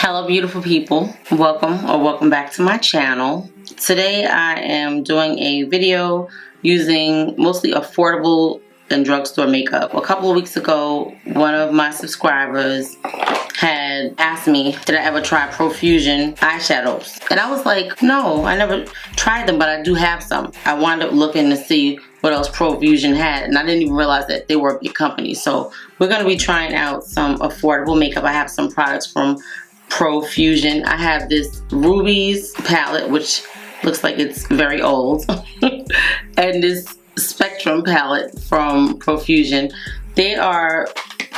Hello beautiful people, welcome back to my channel. Today I am doing a video using mostly affordable and drugstore makeup. A couple of weeks ago, one of my subscribers had asked me, did I ever try Profusion eyeshadows? And I was like, no, I never tried them, but I do have some. I wound up looking to see what else Profusion had, and I didn't even realize that they were a big company. So we're going to be trying out some affordable makeup. I have some products from Profusion. I have this Rubies palette, which looks like it's very old, and this Spectrum palette from Profusion. They are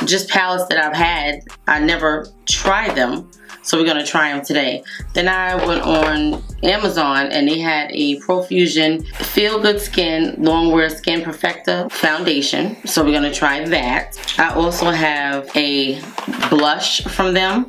just palettes that I've had. I never tried them, so we're gonna try them today. Then I went on Amazon and they had a Profusion Feel Good Skin Longwear Skin Perfector foundation, so we're gonna try that. I also have a blush from them,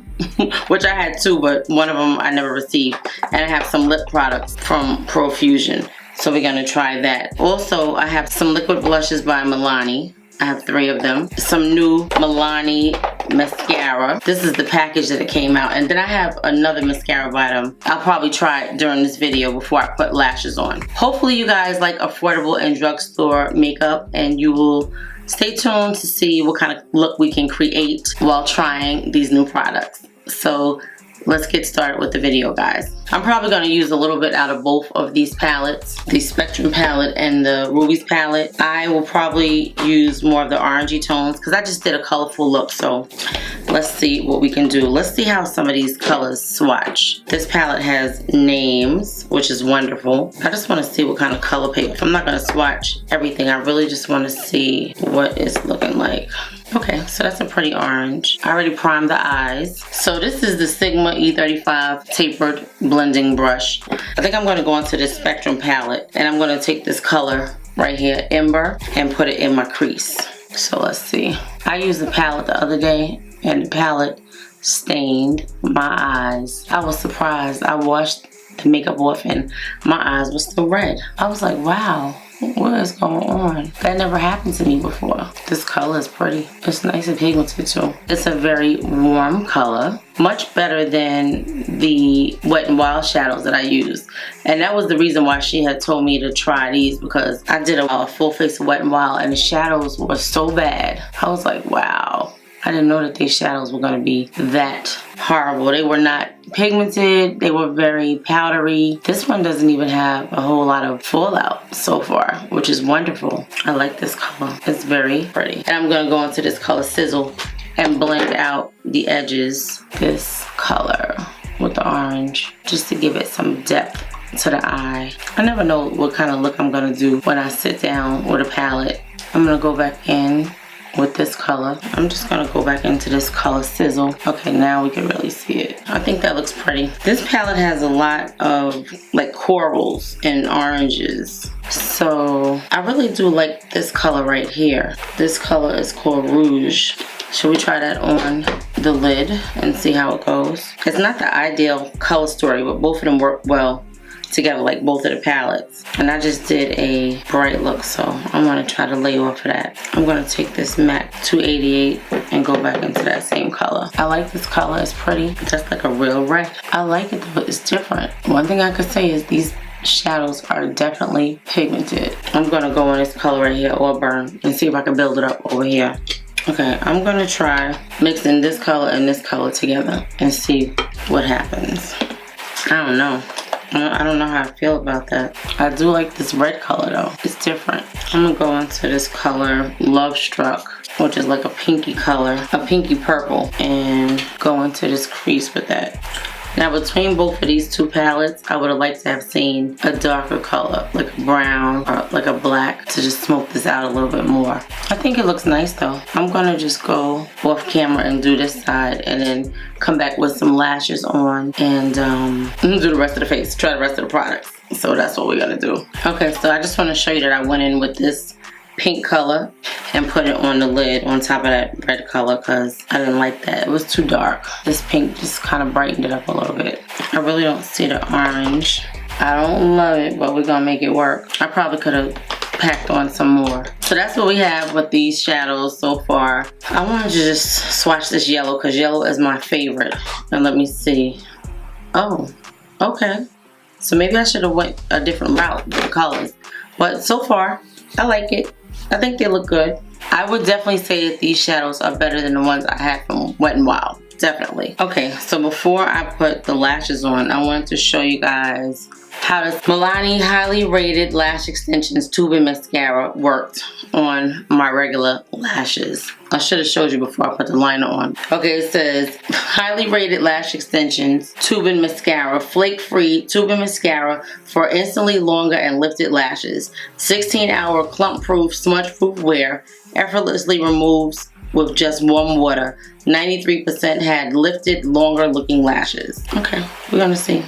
which I had two, but one of them I never received. And I have some lip products from Profusion, so we're gonna try that. Also, I have some liquid blushes by Milani. I have 3 of them. Some new Milani mascara. This is the package that it came out. And then I have another mascara by them. I'll probably try it during this video before I put lashes on. Hopefully you guys like affordable and drugstore makeup, and you will stay tuned to see what kind of look we can create while trying these new products. So let's get started with the video, guys. I'm probably going to use a little bit out of both of these palettes, the Spectrum palette and the Rubies palette. I will probably use more of the orangey tones because I just did a colorful look. So let's see what we can do. Let's see how some of these colors swatch. This palette has names, which is wonderful. I just want to see what kind of color palette. I'm not going to swatch everything. I really just want to see what it's looking like. Okay, so that's a pretty orange. I already primed the eyes. So this is the Sigma E35 tapered blending brush. I think I'm going to go into this Spectrum palette, and I'm going to take this color right here, Ember, and put it in my crease. So let's see. I used the palette the other day, and the palette stained my eyes. I was surprised. I washed the makeup off and my eyes were still red. I was like, wow. What is going on? That never happened to me before. This color is pretty. It's nice and pigmented too. It's a very warm color. Much better than the Wet n Wild shadows that I used. And that was the reason why she had told me to try these, because I did a full face of Wet n Wild and the shadows were so bad. I was like, wow. I didn't know that these shadows were going to be that horrible. They were not pigmented. They were very powdery. This one doesn't even have a whole lot of fallout so far, which is wonderful. I like this color. It's very pretty. And I'm going to go into this color Sizzle and blend out the edges. This color with the orange, just to give it some depth to the eye. I never know what kind of look I'm going to do when I sit down with a palette. I'm going to go back in with this color. I'm just gonna go back into this color Sizzle. Okay, now we can really see it. I think that looks pretty. This palette has a lot of like corals and oranges. So I really do like this color right here. This color is called Rouge. Should we try that on the lid and see how it goes? It's not the ideal color story, but both of them work well together, like both of the palettes. And I just did a bright look, so I'm gonna try to lay off of that. I'm gonna take this MAC 288 and go back into that same color. I like this color. It's pretty. Just like a real red. I like it, but it's different. One thing I could say is these shadows are definitely pigmented. I'm gonna go in this color right here, Auburn, and see if I can build it up over here. Okay, I'm gonna try mixing this color and this color together and see what happens. I don't know. I don't know how I feel about that. I do like this red color though. It's different. I'm gonna go into this color Love Struck, which is like a pinky color, a pinky purple, and go into this crease with that. Now between both of these two palettes, I would have liked to have seen a darker color, like a brown or like a black, to just smoke this out a little bit more. I think it looks nice though. I'm gonna just go off camera and do this side, and then come back with some lashes on and do the rest of the face, try the rest of the products. So that's what we're gonna do. Okay, so I just want to show you that I went in with this pink color and put it on the lid on top of that red color because I didn't like that. It was too dark. This pink just kind of brightened it up a little bit. I really don't see the orange. I don't love it, but we're gonna make it work. I probably could have packed on some more. So that's what we have with these shadows so far. I wanted to just swatch this yellow because yellow is my favorite. And let me see. Oh, okay. So maybe I should have went a different route with the colors. But so far, I like it. I think they look good. I would definitely say that these shadows are better than the ones I had from Wet n Wild. Definitely. Okay, so before I put the lashes on, I wanted to show you guys how this Milani Highly Rated Lash Extensions Tube and Mascara worked on my regular lashes. I should have showed you before I put the liner on. Okay, it says Highly Rated Lash Extensions Tube and Mascara, Flake-Free Tube and Mascara for instantly longer and lifted lashes. 16-hour clump-proof, smudge-proof wear, effortlessly removes with just warm water. 93% had lifted, longer looking lashes. Okay, we're gonna see.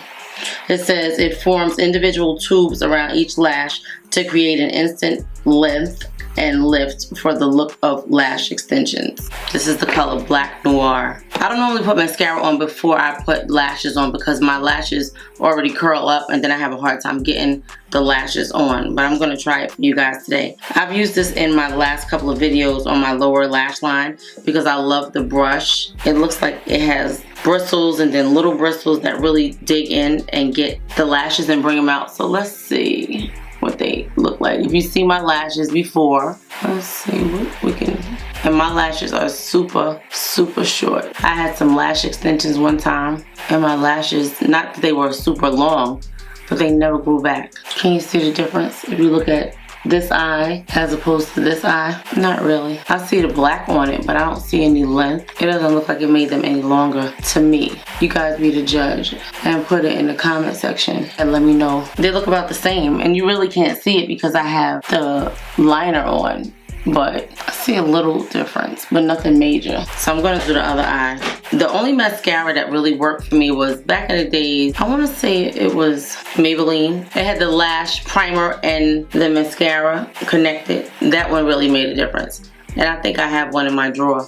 It says it forms individual tubes around each lash to create an instant length and lift for the look of lash extensions. This is the color Black Noir. I don't normally put mascara on before I put lashes on because my lashes already curl up and then I have a hard time getting the lashes on, but I'm gonna try it for you guys today. I've used this in my last couple of videos on my lower lash line because I love the brush. It looks like it has bristles and then little bristles that really dig in and get the lashes and bring them out. So let's see what they look like. If you see my lashes before, let's see what we can, and my lashes are super short. I had some lash extensions one time and my lashes, not that they were super long, but they never grew back. Can you see the difference if you look at this eye as opposed to this eye? Not really. I see the black on it, but I don't see any length. It doesn't look like it made them any longer to me. You guys be the judge and put it in the comment section and let me know. They look about the same and you really can't see it because I have the liner on, but I see a little difference, but nothing major. So I'm gonna do the other eye. The only mascara that really worked for me was back in the days, I wanna say it was Maybelline. It had the lash primer and the mascara connected. That one really made a difference. And I think I have one in my drawer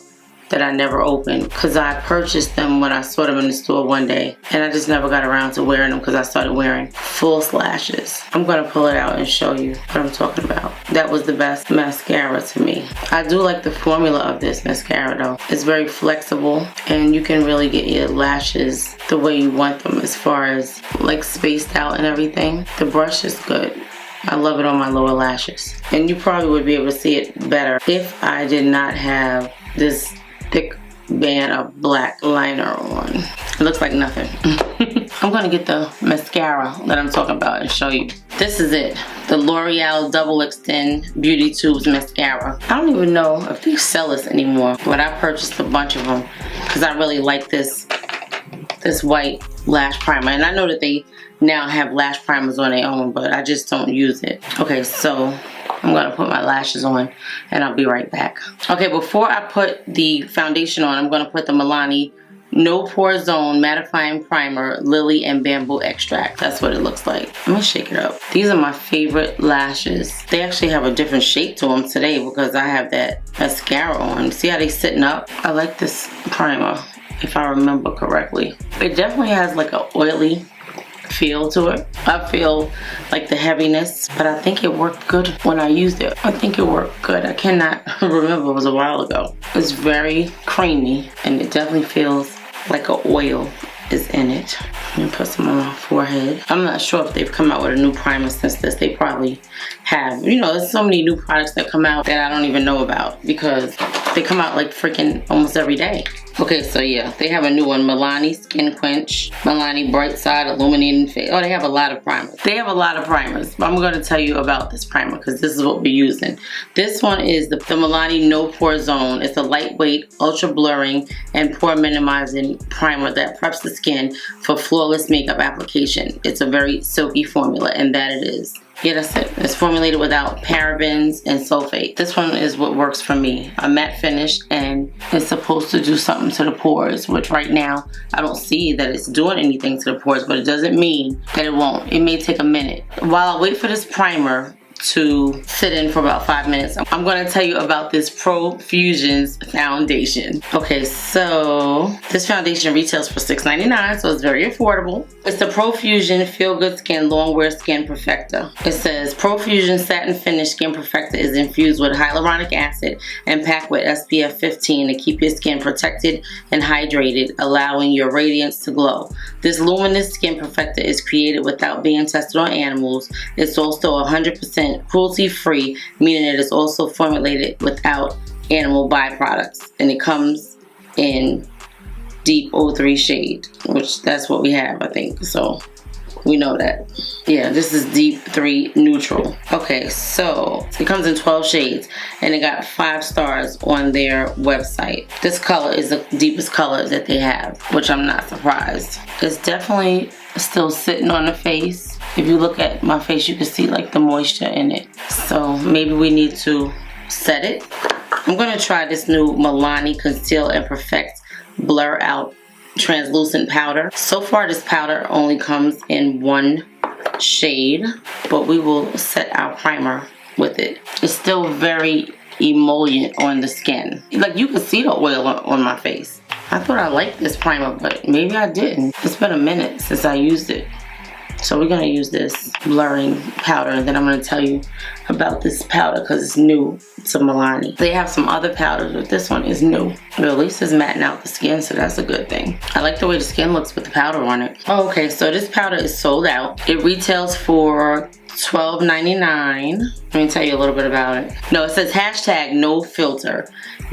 that I never opened because I purchased them when I saw them in the store one day and I just never got around to wearing them because I started wearing false lashes. I'm gonna pull it out and show you what I'm talking about. That was the best mascara to me. I do like the formula of this mascara though. It's very flexible and you can really get your lashes the way you want them as far as like spaced out and everything. The brush is good. I love it on my lower lashes. And you probably would be able to see it better if I did not have this thick band of black liner on. It looks like nothing. I'm gonna get the mascara that I'm talking about and show you. This is it, the L'Oreal Double Extend Beauty Tubes Mascara. I don't even know if they sell this anymore, but I purchased a bunch of them because I really like this white lash primer. And I know that they now have lash primers on their own, but I just don't use it. Okay, so I'm gonna put my lashes on and I'll be right back. Okay, before I put the foundation on, I'm gonna put the Milani No Pore Zone Mattifying Primer, Lily and Bamboo Extract. That's what it looks like. Let me shake it up. These are my favorite lashes. They actually have a different shape to them today because I have that mascara on. See how they sitting up? I like this primer, if I remember correctly. It definitely has like an oily feel to it. I feel like the heaviness, but I think it worked good when I used it. I think it worked good. I cannot remember, it was a while ago. It's very creamy and it definitely feels like an oil is in it. Let me put some on my forehead. I'm not sure if they've come out with a new primer since this. They probably have. You know, there's so many new products that come out that I don't even know about because they come out like freaking almost every day. Okay, so yeah, they have a new one, Milani Skin Quench, Milani Bright Side Illuminating Face. Oh, they have a lot of primers. They have a lot of primers, but I'm gonna tell you about this primer because this is what we're using. This one is the Milani No Pore Zone. It's a lightweight, ultra blurring, and pore minimizing primer that preps the skin for flawless makeup application. It's a very silky formula, and that it is. Yeah, that's it. It's formulated without parabens and sulfate. This one is what works for me. A matte finish, and it's supposed to do something to the pores, which right now I don't see that it's doing anything to the pores, but it doesn't mean that it won't. It may take a minute. While I wait for this primer to sit in for about 5 minutes. I'm going to tell you about this Profusion's foundation. Okay, so this foundation retails for $6.99, so it's very affordable. It's the Profusion Feel Good Skin Long Wear Skin Perfector. It says Profusion Satin Finish Skin Perfector is infused with hyaluronic acid and packed with SPF 15 to keep your skin protected and hydrated, allowing your radiance to glow. This luminous skin perfector is created without being tested on animals. It's also 100% cruelty-free, meaning it is also formulated without animal byproducts. And it comes in deep 03 shade, which that's what we have, I think. So we know that. Yeah, this is deep 3 neutral. Okay, so it comes in 12 shades and it got 5 stars on their website. This color is the deepest color that they have, which I'm not surprised. It's definitely still sitting on the face. If you look at my face, you can see like the moisture in it. So maybe we need to set it. I'm gonna try this new Milani Conceal and Perfect Blur Out translucent powder. So far this powder only comes in 1 shade, but we will set our primer with it. It's still very emollient on the skin. Like you can see the oil on my face. I thought I liked this primer, but maybe I didn't. It's been a minute since I used it. So we're gonna use this blurring powder, and then I'm gonna tell you about this powder because it's new to Milani. They have some other powders, but this one is new. But at least it's matting out the skin, so that's a good thing. I like the way the skin looks with the powder on it. Oh, okay, so this powder is sold out. It retails for $12.99. Let me tell you a little bit about it. No, it says hashtag no filter.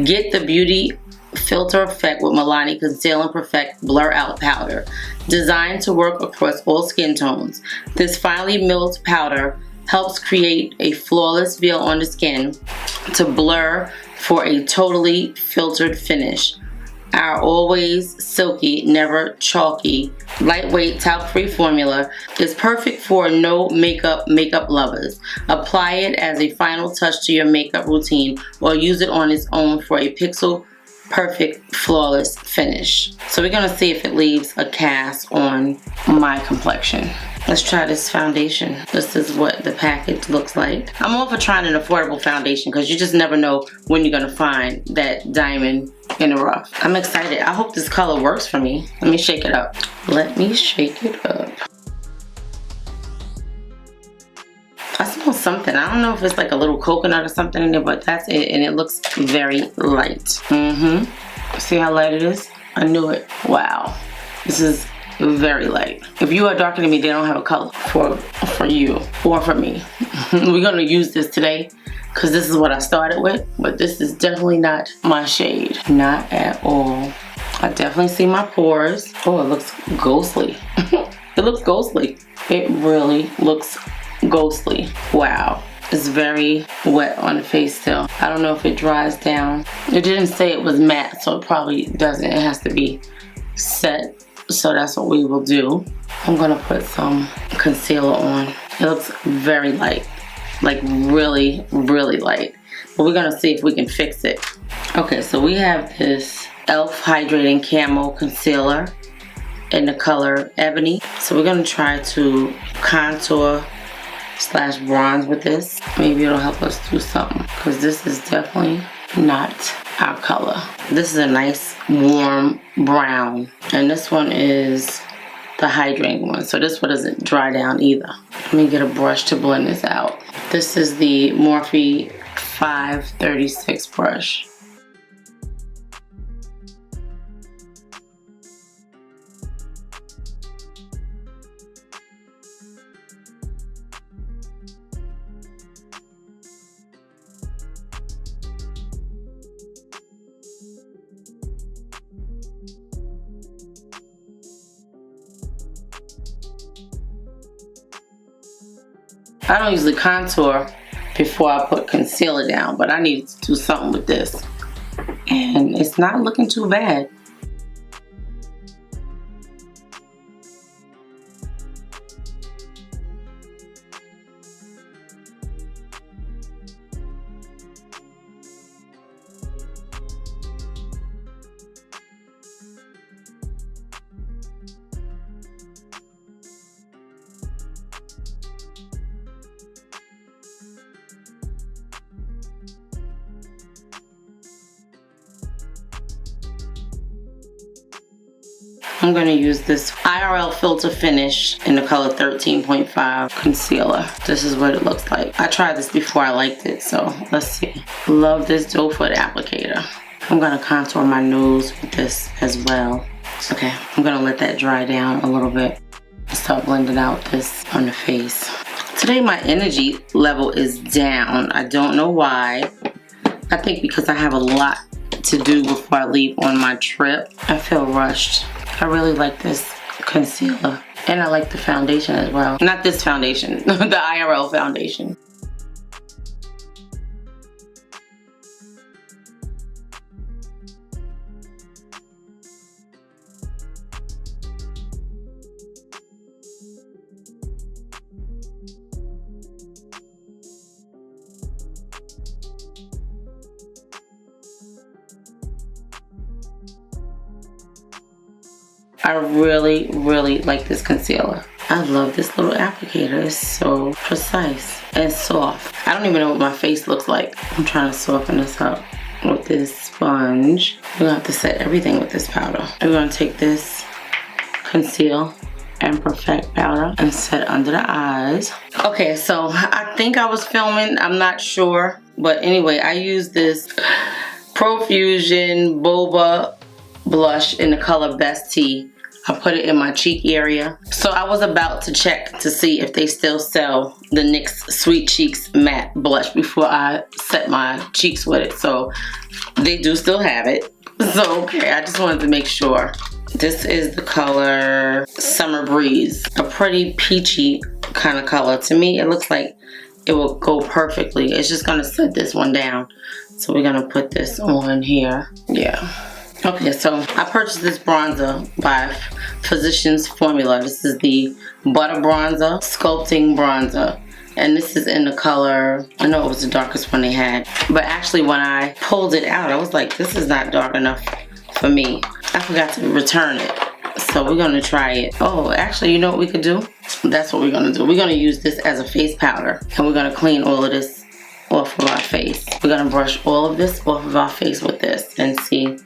Get the beauty filter effect with Milani Conceal and Perfect Blur Out Powder. Designed to work across all skin tones. This finely milled powder helps create a flawless veil on the skin to blur for a totally filtered finish. Our always silky, never chalky, lightweight talc-free formula is perfect for no makeup lovers. Apply it as a final touch to your makeup routine or use it on its own for a pixel perfect flawless finish. So we're gonna see if it leaves a cast on my complexion. Let's try this foundation. This is what the package looks like. I'm all for trying an affordable foundation because you just never know when you're gonna find that diamond in the rough. I'm excited. I hope this color works for me. Let me shake it up. Let me shake it up. I smell something. I don't know if it's like a little coconut or something in there, but that's it. And it looks very light. See how light it is? I knew it. Wow. This is very light. If you are darker than me, they don't have a color for you or for me. We're going to use this today because this is what I started with. But this is definitely not my shade. Not at all. I definitely see my pores. Oh, it looks ghostly. It looks ghostly. It really looks ghostly. Wow. It's very wet on the face still. I don't know if it dries down. It didn't say it was matte, so it probably doesn't. It has to be set. So that's what we will do. I'm gonna put some concealer on. It looks very light. Like really, really light. But we're gonna see if we can fix it. Okay, so we have this e.l.f. Hydrating Camo Concealer in the color Ebony. So we're gonna try to contour / bronze with this. Maybe it'll help us do something because this is definitely not our color. This is a nice warm brown, and this one is the hydrating one, so this one doesn't dry down either. Let me get a brush to blend this out. This is the Morphe 536 brush. I don't usually contour before I put concealer down, but I need to do something with this. And it's not looking too bad. I'm going to use this IRL Filter Finish in the color 13.5 concealer. This is what it looks like. I tried this before, I liked it, so let's see. Love this doe foot applicator. I'm going to contour my nose with this as well. Okay, I'm going to let that dry down a little bit. Start blending out this on the face. Today my energy level is down. I don't know why. I think because I have a lot to do before I leave on my trip. I feel rushed. I really like this concealer. And I like the foundation as well. Not this foundation, the IRL foundation. I really, really like this concealer. I love this little applicator. It's so precise and soft. I don't even know what my face looks like. I'm trying to soften this up with this sponge. We're gonna have to set everything with this powder. We're gonna take this Conceal and Perfect powder and set under the eyes. Okay, so I think I was filming, I'm not sure. But anyway, I use this Profusion Boboa blush in the color Best Tea. I put it in my cheek area. So I was about to check to see if they still sell the NYX Sweet Cheeks matte blush before I set my cheeks with it. So they do still have it. So okay, I just wanted to make sure. This is the color Summer Breeze. A pretty peachy kind of color. To me, it looks like it will go perfectly. It's just gonna set this one down. So we're gonna put this on here. Yeah. Okay, so I purchased this bronzer by Physicians Formula. This is the Butter Bronzer, Sculpting Bronzer. And this is in the color, I know it was the darkest one they had. But actually when I pulled it out, I was like, this is not dark enough for me. I forgot to return it. So we're gonna try it. Oh, actually, you know what we could do? That's what we're gonna do. We're gonna use this as a face powder. And we're gonna clean all of this off of our face. We're gonna brush all of this off of our face with this and see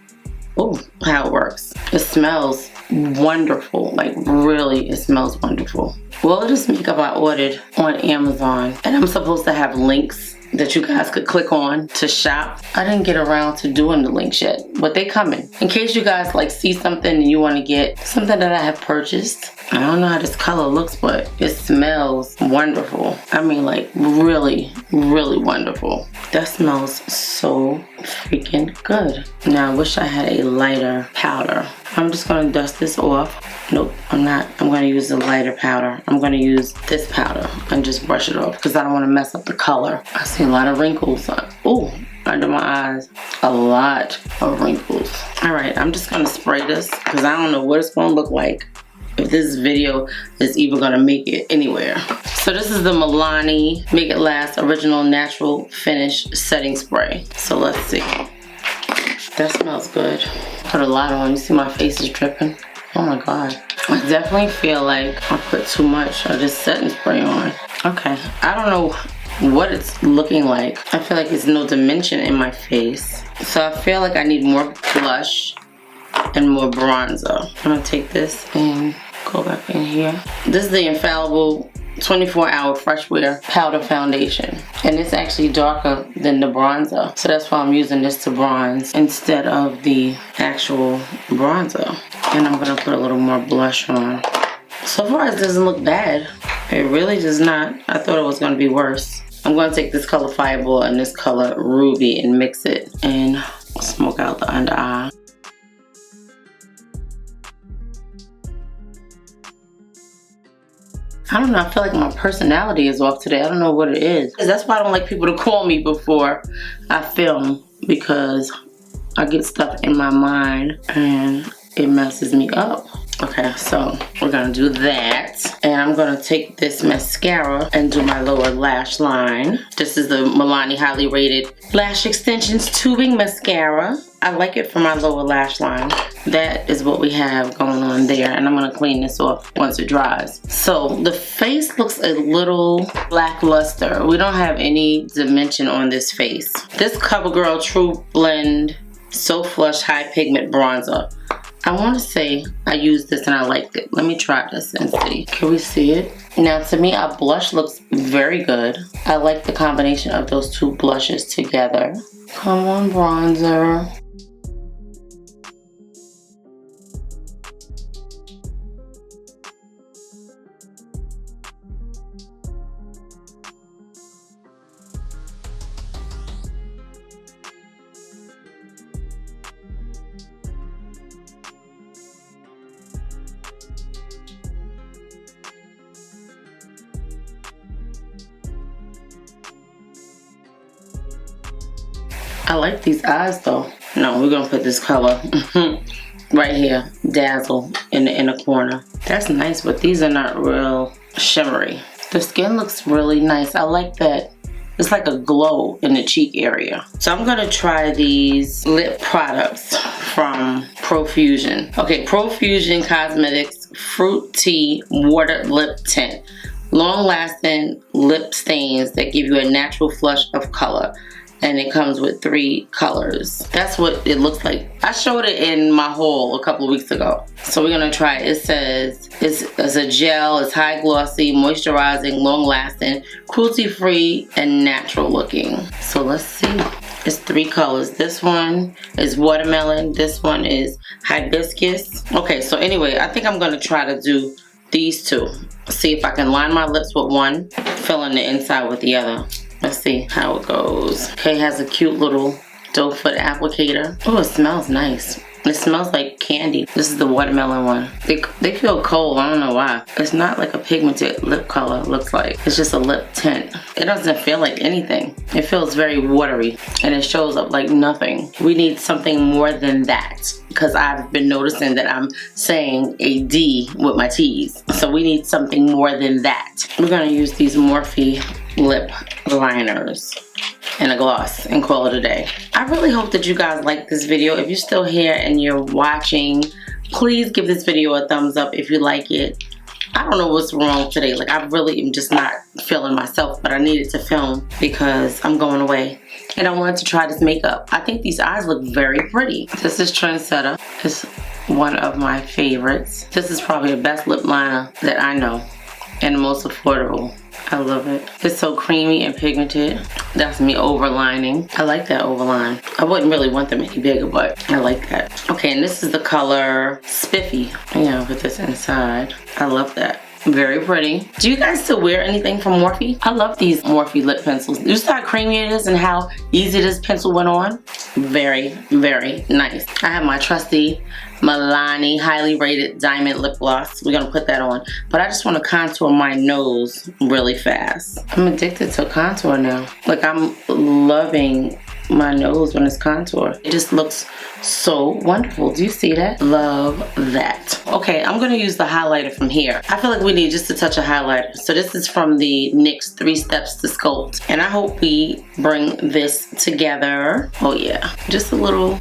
how it works. It smells wonderful. Like really, it smells wonderful. Well, this makeup I ordered on Amazon, and I'm supposed to have links that you guys could click on to shop. I didn't get around to doing the links yet, but they coming. In case you guys like see something and you want to get something that I have purchased. I don't know how this color looks, but it smells wonderful. I mean, like really, really wonderful. That smells so freaking good. Now I wish I had a lighter powder. I'm just gonna dust this off. Nope, I'm not. I'm gonna use the lighter powder. I'm gonna use this powder and just brush it off because I don't want to mess up the color. I see a lot of wrinkles. Under my eyes. A lot of wrinkles. Alright, I'm just gonna spray this because I don't know what it's gonna look like. If this video is even gonna make it anywhere. So this is the Milani Make It Last Original Natural Finish Setting Spray. So let's see. That smells good. Put a lot on. You see my face is dripping. Oh my god. I definitely feel like I put too much of this setting spray on. Okay. I don't know what it's looking like. I feel like there's no dimension in my face. So I feel like I need more blush and more bronzer. I'm gonna take this and go back in here. This is the Infallible 24-Hour Fresh Wear Powder Foundation. And it's actually darker than the bronzer. So that's why I'm using this to bronze instead of the actual bronzer. And I'm gonna put a little more blush on. So far it doesn't look bad. It really does not. I thought it was gonna be worse. I'm gonna take this color Fireball and this color Ruby and mix it and smoke out the under eye. I don't know, I feel like my personality is off today. I don't know what it is. That's why I don't like people to call me before I film, because I get stuff in my mind and it messes me up. Okay, so we're gonna do that. And I'm gonna take this mascara and do my lower lash line. This is the Milani Highly Rated Lash Extensions Tubing Mascara. I like it for my lower lash line. That is what we have going on there. And I'm gonna clean this off once it dries. So the face looks a little lackluster. We don't have any dimension on this face. This CoverGirl True Blend So Flush High Pigment Bronzer. I want to say I used this and I liked it. Let me try this and see. Can we see it? Now to me, our blush looks very good. I like the combination of those two blushes together. Come on, bronzer. I like these eyes though. No, we're gonna put this color right here, Dazzle, in the inner corner. That's nice, but these are not real shimmery. The skin looks really nice. I like that. It's like a glow in the cheek area. So I'm gonna try these lip products from Profusion. Okay, Profusion Cosmetics Fruit Tea Water Lip Tint. Long-lasting lip stains that give you a natural flush of color. And it comes with 3 colors. That's what it looks like. I showed it in my haul a couple of weeks ago. So we're gonna try it. It says it's a gel, it's high glossy, moisturizing, long lasting, cruelty free, and natural looking. So let's see. It's 3 colors. This one is watermelon, this one is hibiscus. Okay, so anyway, I think I'm gonna try to do these 2. See if I can line my lips with one, fill in the inside with the other. Let's see how it goes. Okay, it has a cute little doe foot applicator. Oh, it smells nice. It smells like candy. This is the watermelon one. They feel cold, I don't know why. It's not like a pigmented lip color, looks like. It's just a lip tint. It doesn't feel like anything. It feels very watery and it shows up like nothing. We need something more than that because I've been noticing that I'm saying a D with my T's. So we need something more than that. We're gonna use these Morphe lip liners and a gloss and call it a day. I really hope that you guys like this video. If you're still here and you're watching, please give this video a thumbs up if you like it. I don't know what's wrong today. Like, I really am just not feeling myself, but I needed to film because I'm going away and I wanted to try this makeup. I think these eyes look very pretty. This is Trendsetter. It's one of my favorites. This is probably the best lip liner that I know and the most affordable. I love it. It's so creamy and pigmented. That's me overlining. I like that overline. I wouldn't really want them any bigger, but I like that. Okay, and this is the color Spiffy. I'm gonna put this inside. I love that. Very pretty. Do you guys still wear anything from Morphe? I love these Morphe lip pencils. You see how creamy it is and how easy this pencil went on? Very, very nice. I have my trusty Milani highly rated diamond lip gloss. We're gonna put that on. But I just want to contour my nose really fast. I'm addicted to contour now. Like, I'm loving my nose when it's contoured. It just looks so wonderful. Do you see that? Love that. Okay, I'm gonna use the highlighter from here. I feel like we need just a touch of highlighter. So this is from the NYX 3 Steps to Sculpt. And I hope we bring this together. Oh yeah, just a little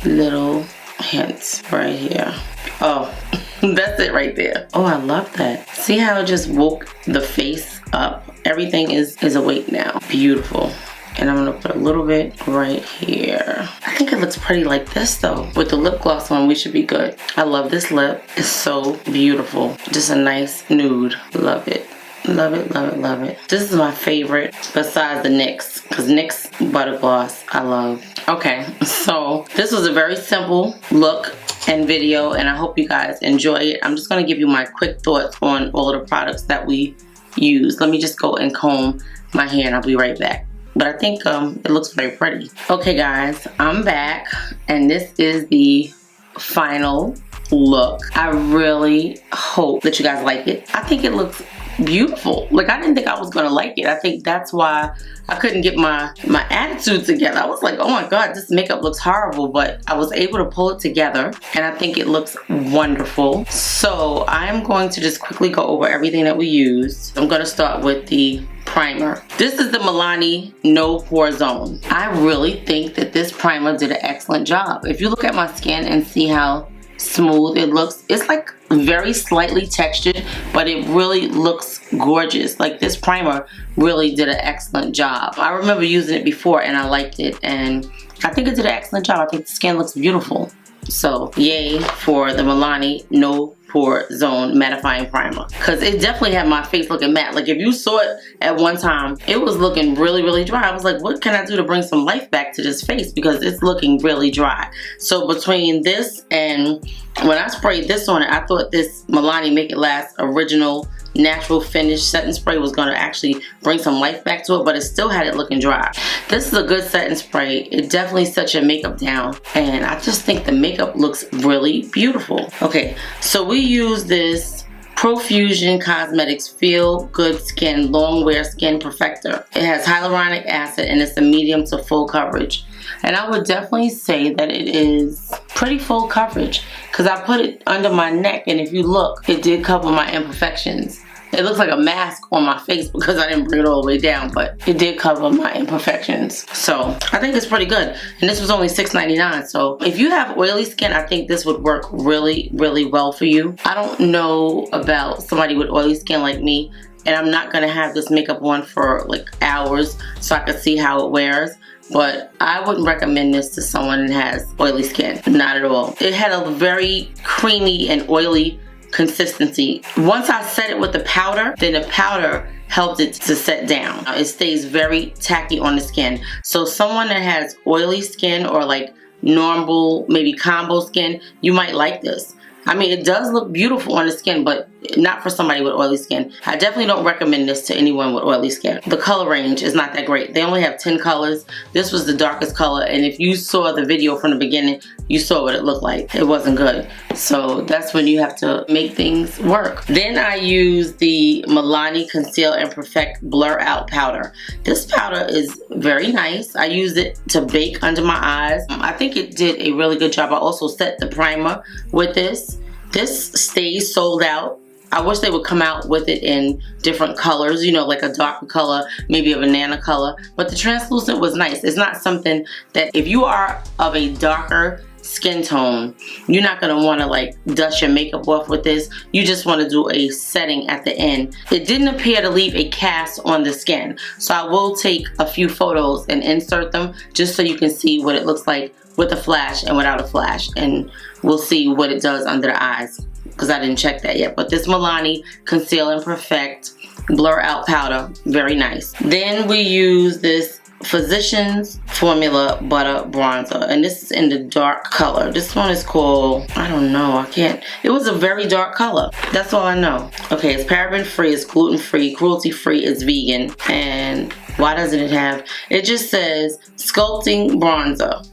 hint right here. Oh, that's it right there. Oh, I love that. See how it just woke the face up? Everything is awake now. Beautiful. And I'm gonna put a little bit right here. I think it looks pretty like this though. With the lip gloss on, we should be good. I love this lip. It's so beautiful. Just a nice nude. Love it. Love it, love it, love it. This is my favorite besides the NYX, because NYX Butter Gloss I love. Okay, so this was a very simple look and video, and I hope you guys enjoy it. I'm just gonna give you my quick thoughts on all of the products that we use. Let me just go and comb my hair and I'll be right back. But I think it looks very pretty. Okay guys, I'm back and this is the final look. I really hope that you guys like it. I think it looks beautiful. Like, I didn't think I was gonna like it. I think that's why I couldn't get my attitude together. I was like, oh my god, this makeup looks horrible, but I was able to pull it together and I think it looks wonderful. So I'm going to just quickly go over everything that we used. I'm gonna start with the primer. This is the Milani No Pore Zone. I really think that this primer did an excellent job. If you look at my skin and see how smooth it looks, it's like very slightly textured, but it really looks gorgeous. Like, this primer really did an excellent job. I remember using it before and I liked it, and I think it did an excellent job. I think the skin looks beautiful. So yay for the Milani No Pore Zone Mattifying Primer, because it definitely had my face looking matte. Like if you saw it at one time, it was looking really, really dry. I was like, what can I do to bring some life back to this face, because it's looking really dry. So between this and when I sprayed this on it, I thought this Milani Make It Last Original Natural Finish Setting Spray was going to actually bring some life back to it, but it still had it looking dry. This is a good setting spray. It definitely sets your makeup down, and I just think the makeup looks really beautiful. Okay, so we use this Profusion Cosmetics Feel Good Skin Long Wear Skin Perfector. It has hyaluronic acid and it's a medium to full coverage. And I would definitely say that it is pretty full coverage, because I put it under my neck, and if you look, it did cover my imperfections. It looks like a mask on my face because I didn't bring it all the way down, but it did cover my imperfections. So I think it's pretty good. And this was only $6.99. So if you have oily skin, I think this would work really, really well for you. I don't know about somebody with oily skin like me, and I'm not gonna have this makeup on for like hours so I can see how it wears. But I wouldn't recommend this to someone that has oily skin. Not at all. It had a very creamy and oily consistency. Once I set it with the powder, then the powder helped it to set down. It stays very tacky on the skin. So someone that has oily skin or like normal, maybe combo skin, you might like this. I mean, it does look beautiful on the skin, but not for somebody with oily skin. I definitely don't recommend this to anyone with oily skin. The color range is not that great. They only have 10 colors. This was the darkest color, and if you saw the video from the beginning, you saw what it looked like. It wasn't good. So that's when you have to make things work. Then I use the Milani Conceal and Perfect Blur Out Powder. This powder is very nice. I used it to bake under my eyes. I think it did a really good job. I also set the primer with this. This stays sold out. I wish they would come out with it in different colors, you know, like a darker color, maybe a banana color. But the translucent was nice. It's not something that, if you are of a darker skin tone, you're not going to want to like dust your makeup off with this. You just want to do a setting at the end. It didn't appear to leave a cast on the skin. So I will take a few photos and insert them just so you can see what it looks like with a flash and without a flash. And we'll see what it does under the eyes, because I didn't check that yet. But this Milani Conceal and Perfect Blur Out Powder, very nice. Then we use this Physicians Formula Butter Bronzer, and this is in the dark color. This one is called, I don't know, it was a very dark color. That's all I know. Okay, it's paraben free, it's gluten free, cruelty free, it's vegan. And why doesn't it have, it just says Sculpting Bronzer.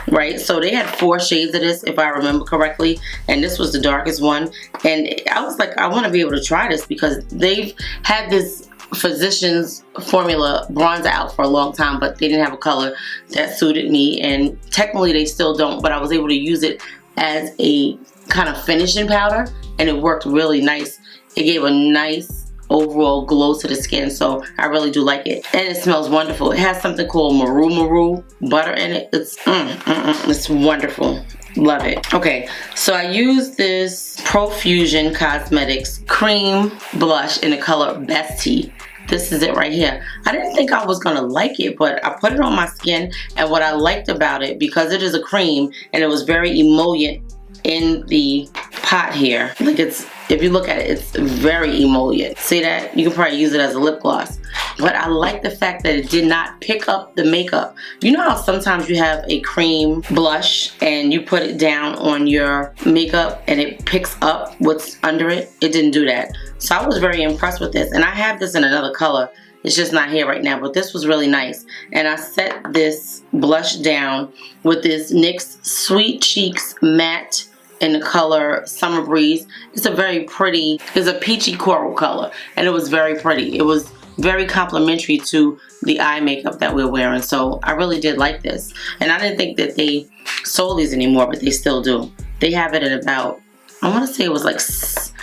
Right, so they had 4 shades of this, if I remember correctly, and this was the darkest one. And I was like, I want to be able to try this, because they've had this Physicians Formula bronzer out for a long time, but they didn't have a color that suited me, and technically they still don't, but I was able to use it as a kind of finishing powder, and it worked really nice. It gave a nice overall glow to the skin, so I really do like it, and it smells wonderful. It has something called Maru butter in it. It's wonderful. Love it. Okay, so I use this Profusion Cosmetics Cream Blush in the color Bestie. This is it right here. I didn't think I was gonna like it, but I put it on my skin, and what I liked about it, because it is a cream and it was very emollient in the pot here, like if you look at it, it's very emollient. See that? You can probably use it as a lip gloss. But I like the fact that it did not pick up the makeup. You know how sometimes you have a cream blush and you put it down on your makeup and it picks up what's under it? It didn't do that. So I was very impressed with this. And I have this in another color. It's just not here right now, but this was really nice. And I set this blush down with this NYX Sweet Cheeks Matte in the color Summer Breeze. It's a very pretty, it's a peachy coral color, and it was very pretty. It was very complimentary to the eye makeup that we're wearing, so I really did like this. And I didn't think that they sold these anymore, but they still do. They have it in about, I want to say it was like 6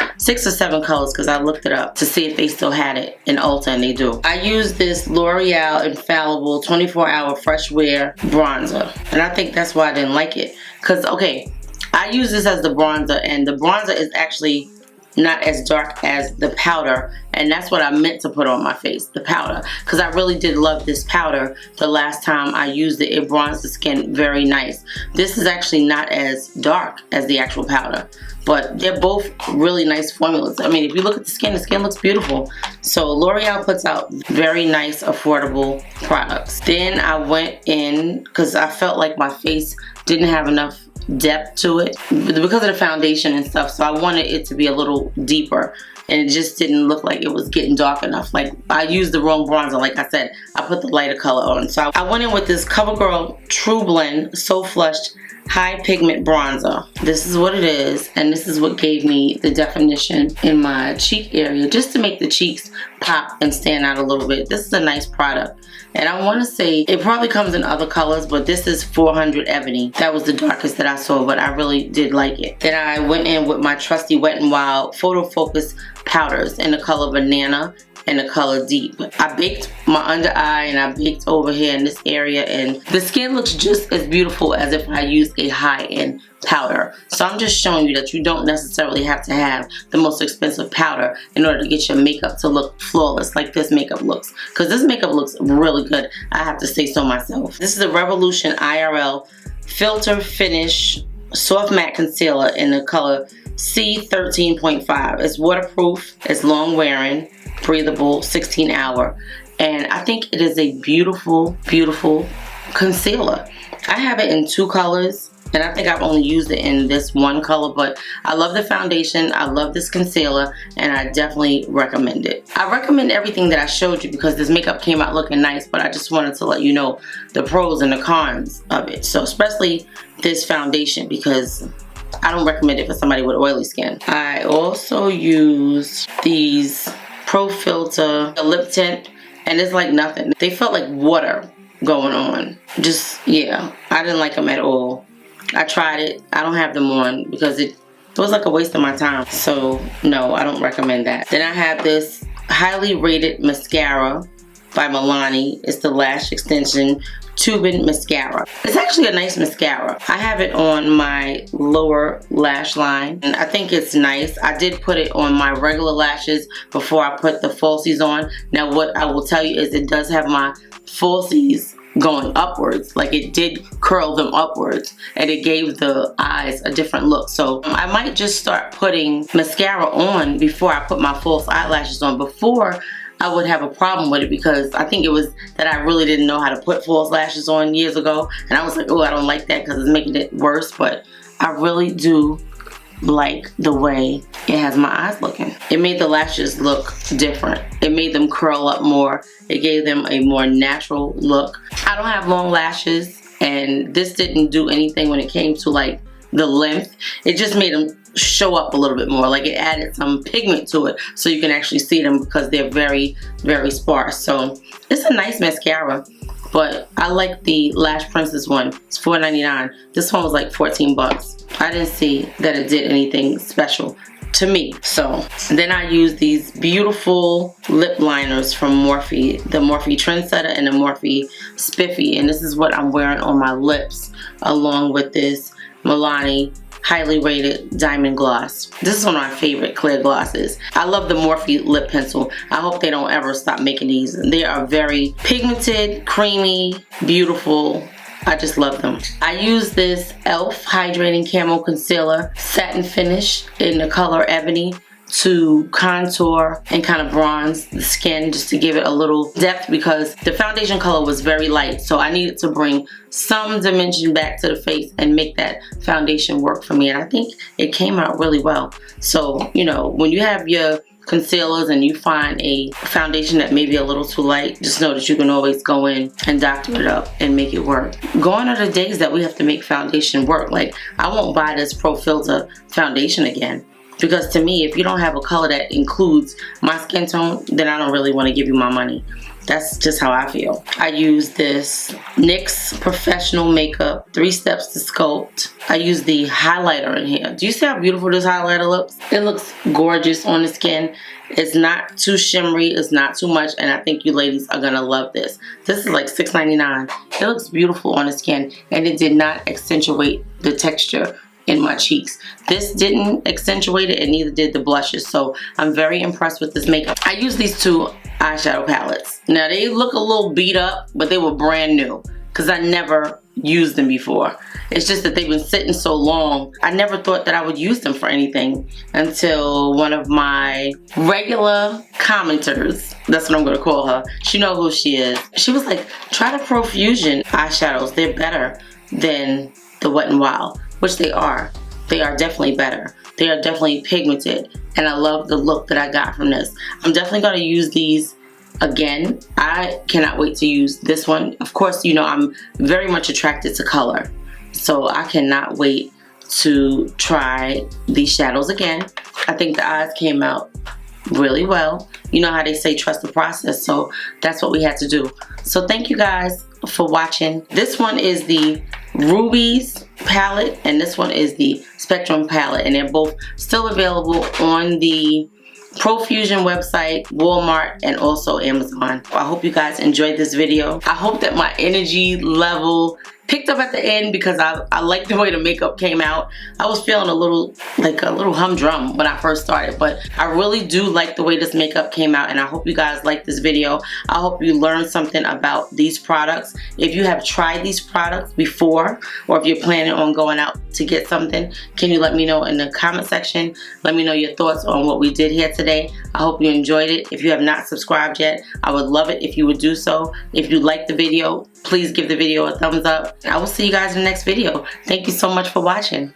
or 7 colors, because I looked it up to see if they still had it in Ulta, and they do. I use this L'Oreal Infallible 24-Hour Fresh Wear Bronzer, and I think that's why I didn't like it. Because, okay, I use this as the bronzer, and the bronzer is actually not as dark as the powder, and that's what I meant to put on my face, the powder, because I really did love this powder the last time I used it. It bronzed the skin very nice. This is actually not as dark as the actual powder, but they're both really nice formulas. I mean, if you look at the skin looks beautiful. So L'Oreal puts out very nice, affordable products. Then I went in, because I felt like my face didn't have enough depth to it because of the foundation and stuff, so I wanted it to be a little deeper, and it just didn't look like it was getting dark enough. Like, I used the wrong bronzer. Like I said, I put the lighter color on. So I went in with this CoverGirl True Blend So Flushed High Pigment Bronzer. This is what it is, and this is what gave me the definition in my cheek area, just to make the cheeks pop and stand out a little bit. This is a nice product, and I want to say it probably comes in other colors, but this is 400 Ebony. That was the darkest that I saw, but I really did like it. Then I went in with my trusty Wet n Wild Photo Focus powders in the color Banana and the color Deep. I baked my under eye and I baked over here in this area, and the skin looks just as beautiful as if I used a high-end powder. So I'm just showing you that you don't necessarily have to have the most expensive powder in order to get your makeup to look flawless like this makeup looks, because this makeup looks really good, I have to say so myself. This is the Revolution IRL Filter Finish Soft Matte Concealer in the color C13.5. It's waterproof, it's long wearing, breathable, 16 hour, and I think it is a beautiful, beautiful concealer. I have it in 2 colors, and I think I've only used it in this one color, but I love the foundation, I love this concealer, and I definitely recommend it. I recommend everything that I showed you because this makeup came out looking nice, but I just wanted to let you know the pros and the cons of it. So especially this foundation, because I don't recommend it for somebody with oily skin. I also use these Pro Filter lip tint, and it's like nothing. They felt like water going on. Just, yeah, I didn't like them at all. I tried it. I don't have them on because it was like a waste of my time. So no, I don't recommend that. Then I have this highly rated mascara by Milani. It's the Lash Extension Tubing Mascara. It's actually a nice mascara. I have it on my lower lash line, and I think it's nice. I did put it on my regular lashes before I put the falsies on. Now what I will tell you is it does have my falsies going upwards, like it did curl them upwards, and it gave the eyes a different look. So I might just start putting mascara on before I put my false eyelashes on. Before, I would have a problem with it because I think it was that I really didn't know how to put false lashes on years ago, and I was like, oh, I don't like that because it's making it worse. But I really do like the way it has my eyes looking. It made the lashes look different. It made them curl up more. It gave them a more natural look. I don't have long lashes, and this didn't do anything when it came to like the length. It just made them show up a little bit more. Like it added some pigment to it so you can actually see them because they're very, very sparse. So it's a nice mascara, but I like the Lash Princess one. It's $4.99. This one was like 14 bucks. I didn't see that it did anything special to me. So then I use these beautiful lip liners from Morphe, the Morphe Trendsetter and the Morphe Spiffy, and this is what I'm wearing on my lips along with this Milani highly rated diamond gloss. This is one of my favorite clear glosses. I love the Morphe lip pencil. I hope they don't ever stop making these. They are very pigmented, creamy, beautiful. I just love them. I use this e.l.f. Hydrating Camo Concealer Satin Finish in the color Ebony to contour and kind of bronze the skin, just to give it a little depth, because the foundation color was very light, so I needed to bring some dimension back to the face and make that foundation work for me, and I think it came out really well. So, you know, when you have your concealers and you find a foundation that may be a little too light, just know that you can always go in and doctor it up and make it work. Gone are the days that we have to make foundation work. Like, I won't buy this Pro Filter foundation again, because to me, if you don't have a color that includes my skin tone, then I don't really want to give you my money. That's just how I feel. I use this NYX Professional Makeup 3 Steps to Sculpt. I use the highlighter in here. Do you see how beautiful this highlighter looks? It looks gorgeous on the skin. It's not too shimmery, it's not too much, and I think you ladies are gonna love this. This is like $6.99. It looks beautiful on the skin, and it did not accentuate the texture in my cheeks. This didn't accentuate it, and neither did the blushes, so I'm very impressed with this makeup. I use these two eyeshadow palettes. Now they look a little beat up, but they were brand new because I never used them before. It's just that they've been sitting so long. I never thought that I would use them for anything until one of my regular commenters, that's what I'm gonna call her, she knows who she is. She was like, try the Profusion eyeshadows. They're better than the Wet n Wild, which they are. They are definitely better. They are definitely pigmented, and I love the look that I got from this. I'm definitely gonna use these again. I cannot wait to use this one. Of course, you know I'm very much attracted to color, so I cannot wait to try these shadows again. I think the eyes came out really well. You know how they say trust the process, so that's what we had to do. So thank you guys for watching. This one is the Rubies palette, and this one is the Spectrum palette, and they're both still available on the Profusion website, Walmart, and also Amazon. I hope you guys enjoyed this video. I hope that my energy level picked up at the end because I like the way the makeup came out. I was feeling a little like a little humdrum when I first started, but I really do like the way this makeup came out, and I hope you guys like this video. I hope you learned something about these products. If you have tried these products before, or if you're planning on going out to get something, can you let me know in the comment section? Let me know your thoughts on what we did here today. I hope you enjoyed it. If you have not subscribed yet, I would love it if you would do so. If you liked the video, please give the video a thumbs up. I will see you guys in the next video. Thank you so much for watching.